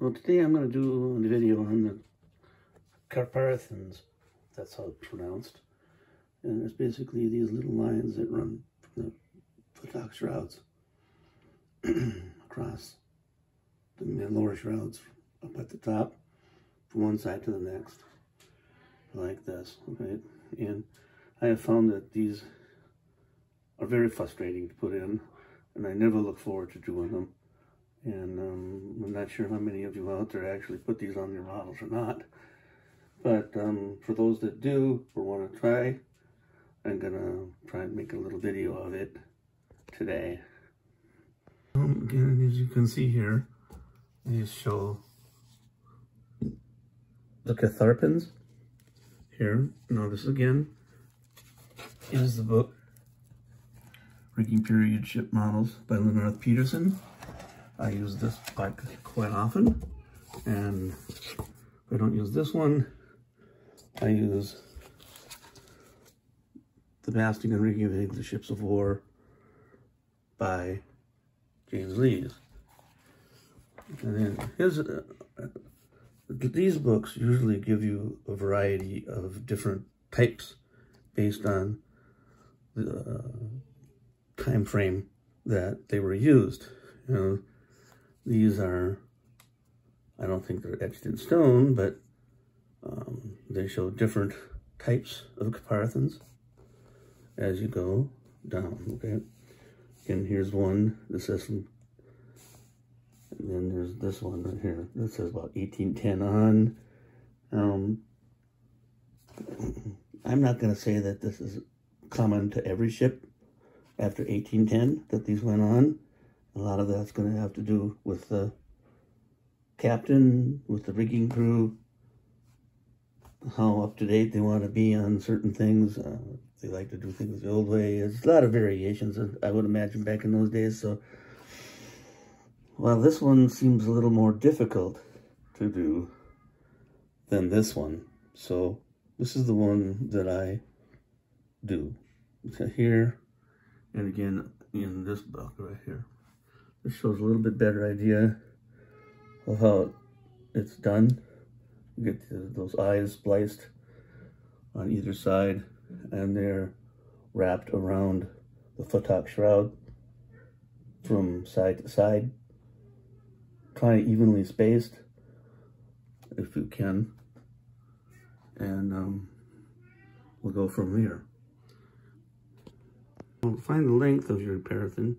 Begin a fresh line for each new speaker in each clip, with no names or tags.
Well, today I'm going to do a video on the Catharpins, that's how it's pronounced. And it's basically these little lines that run from the footlock shrouds across the lower shrouds up at the top from one side to the next, like this, okay? And I have found that these are very frustrating to put in, and I never look forward to doing them. And I'm not sure how many of you out there actually put these on your models or not. But for those that do or want to try, I'm going to try and make a little video of it today. Again, as you can see here, these show the Catharpins here. Notice again, is the book Rigging Period Ship Models by Leonard Peterson. I use this book quite often, and if I don't use this one, I use The Masting and Rigging of English Ships of War by James Lees. And then these books usually give you a variety of different types based on the time frame that they were used. You know, these are, I don't think they're etched in stone, but they show different types of Catharpins as you go down, okay? And here's one that says, and then there's this one right here that says about 1810 on. I'm not going to say that this is common to every ship after 1810 that these went on. A lot of that's going to have to do with the captain, with the rigging crew, how up-to-date they want to be on certain things. They like to do things the old way. There's a lot of variations, I would imagine, back in those days. So, well, this one seems a little more difficult to do than this one. So this is the one that I do. So here, and again, in this book right here. This shows a little bit better idea of how it's done. You get those eyes spliced on either side, and they're wrapped around the footlock shroud from side to side, kind of evenly spaced if you can, and we'll go from here. We'll find the length of your paraffin.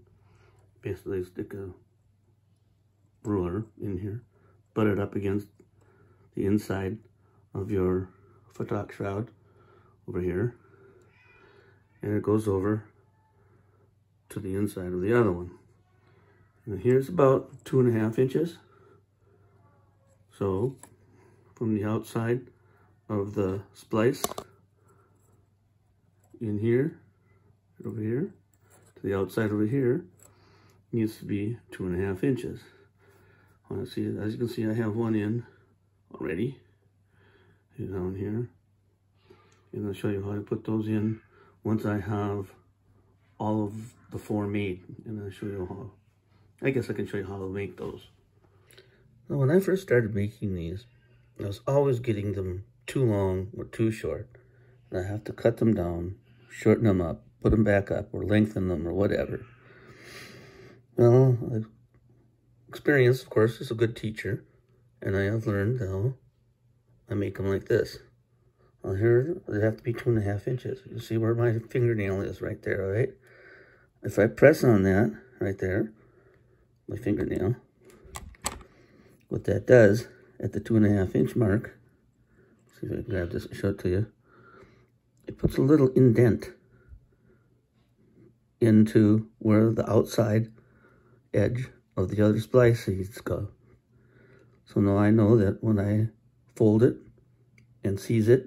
Basically stick a ruler in here, butt it up against the inside of your footlock shroud over here, and it goes over to the inside of the other one. And here's about 2.5 inches. So from the outside of the splice in here, over here, to the outside over here, needs to be 2.5 inches. As you can see, I have one in already down here, and I'll show you how to put those in once I have all of the 4 made, and I'll show you how. I guess I can show you how to make those. Now, when I first started making these, I was always getting them too long or too short, and I have to cut them down, shorten them up, put them back up, or lengthen them, or whatever. Well, experience, of course, is a good teacher, and I have learned how I make them like this. Well, here, they have to be 2.5 inches. You see where my fingernail is right there, right? If I press on that right there, my fingernail, what that does at the 2.5 inch mark, see if I can grab this and show it to you, it puts a little indent into where the outside edge of the other splice seeds go. So now I know that when I fold it and seize it,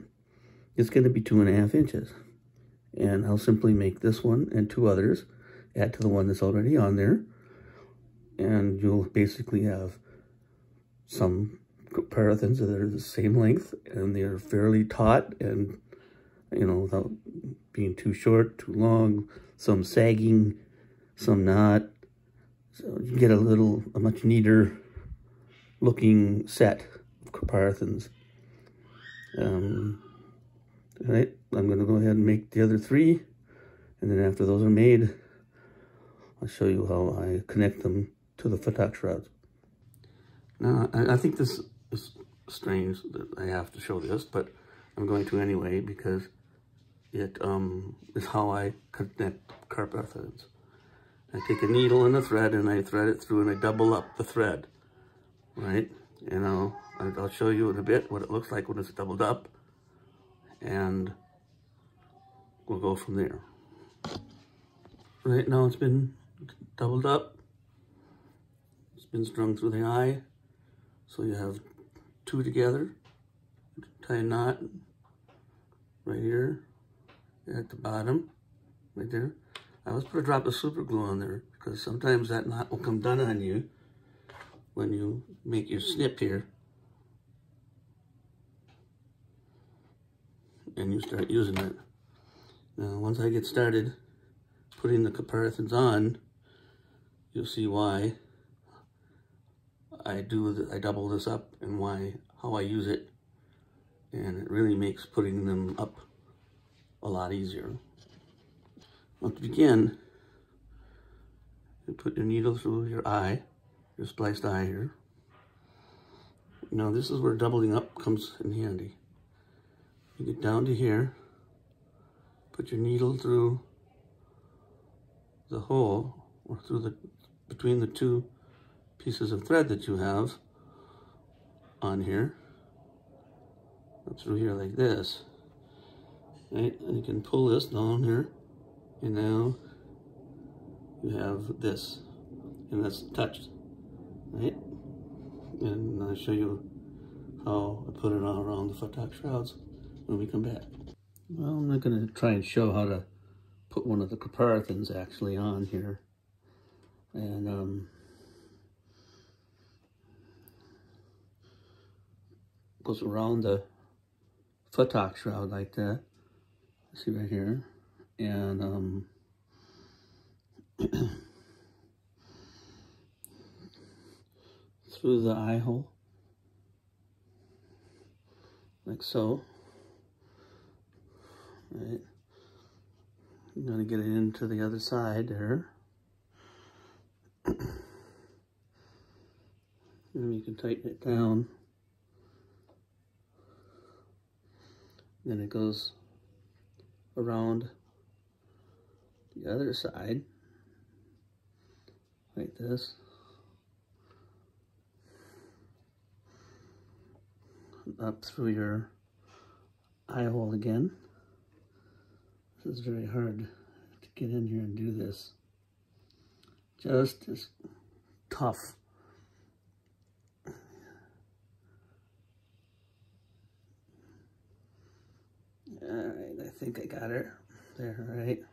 it's going to be 2.5 inches. And I'll simply make this one and 2 others, add to the one that's already on there, and you'll basically have some Catharpins that are the same length, and they're fairly taut, and, you know, without being too short, too long, some sagging, some not. So you get a much neater looking set of Catharpins. All right, I'm going to go ahead and make the other 3, and then after those are made, I'll show you how I connect them to the footlock shrouds. Now, I think this is strange that I have to show this, but I'm going to anyway because it is how I connect Catharpins. I take a needle and a thread and I thread it through and I double up the thread, right? And I'll show you in a bit what it looks like when it's doubled up, and we'll go from there. Right now it's been doubled up. It's been strung through the eye. So you have 2 together. Tie a knot right here at the bottom, right there. I always put a drop of super glue on there because sometimes that knot will come down on you when you make your snip here and you start using it. Now, once I get started putting the Catharpins on, you'll see why I double this up and how I use it, and it really makes putting them up a lot easier. Well, to begin, you put your needle through your eye, your spliced eye here. Now this is where doubling up comes in handy. You get down to here, put your needle through the hole, or between the 2 pieces of thread that you have on here, up through here like this, right? And you can pull this down here, and now you have this, and that's touched, right? And I'll show you how I put it all around the footlock shrouds when we come back. Well, I'm not going to try and show how to put one of the Catharpins actually on here, and goes around the footlock shroud like that. See right here, and through the eye hole, like so. Right, I'm gonna get it into the other side there. And you can tighten it down. Then it goes around the other side, like this. Up through your eye hole again. This is very hard to get in here and do this. Just as tough. Alright, I think I got her there, right?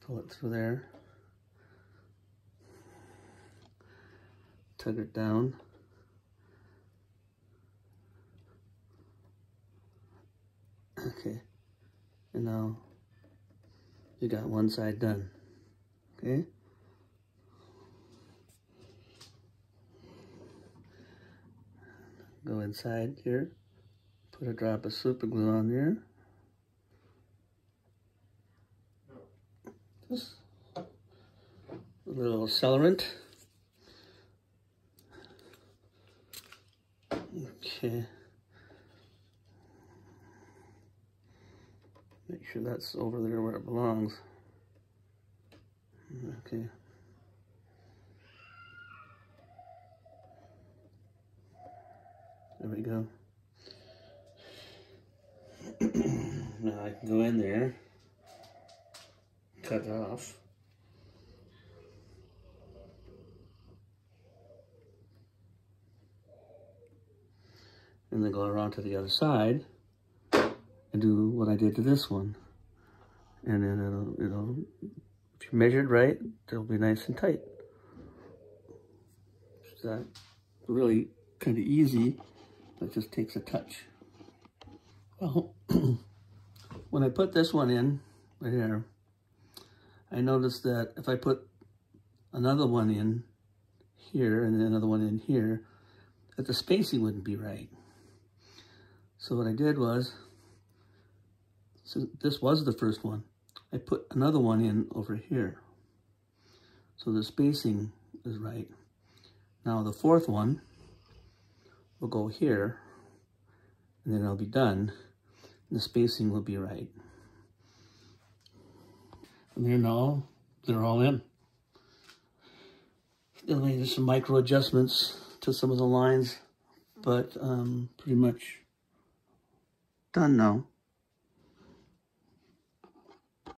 Pull it through there. Tug it down. Okay, and now you got one side done, okay? Go inside here, put a drop of super glue on there. Just a little accelerant. Okay. Make sure that's over there where it belongs. Okay. There we go. Now I can go in there, cut it off. And then go around to the other side and do what I did to this one. And then it'll, if you measure it right, it'll be nice and tight. It's that really kind of easy, but it just takes a touch. Well, when I put this one in, right here, I noticed that if I put another one in here and then another one in here, that the spacing wouldn't be right. So what I did was, so this was the first one, I put another one in over here. So the spacing is right. Now the fourth one will go here, and then it'll be done. And the spacing will be right. And they're all in. There's some micro adjustments to some of the lines, but pretty much done now.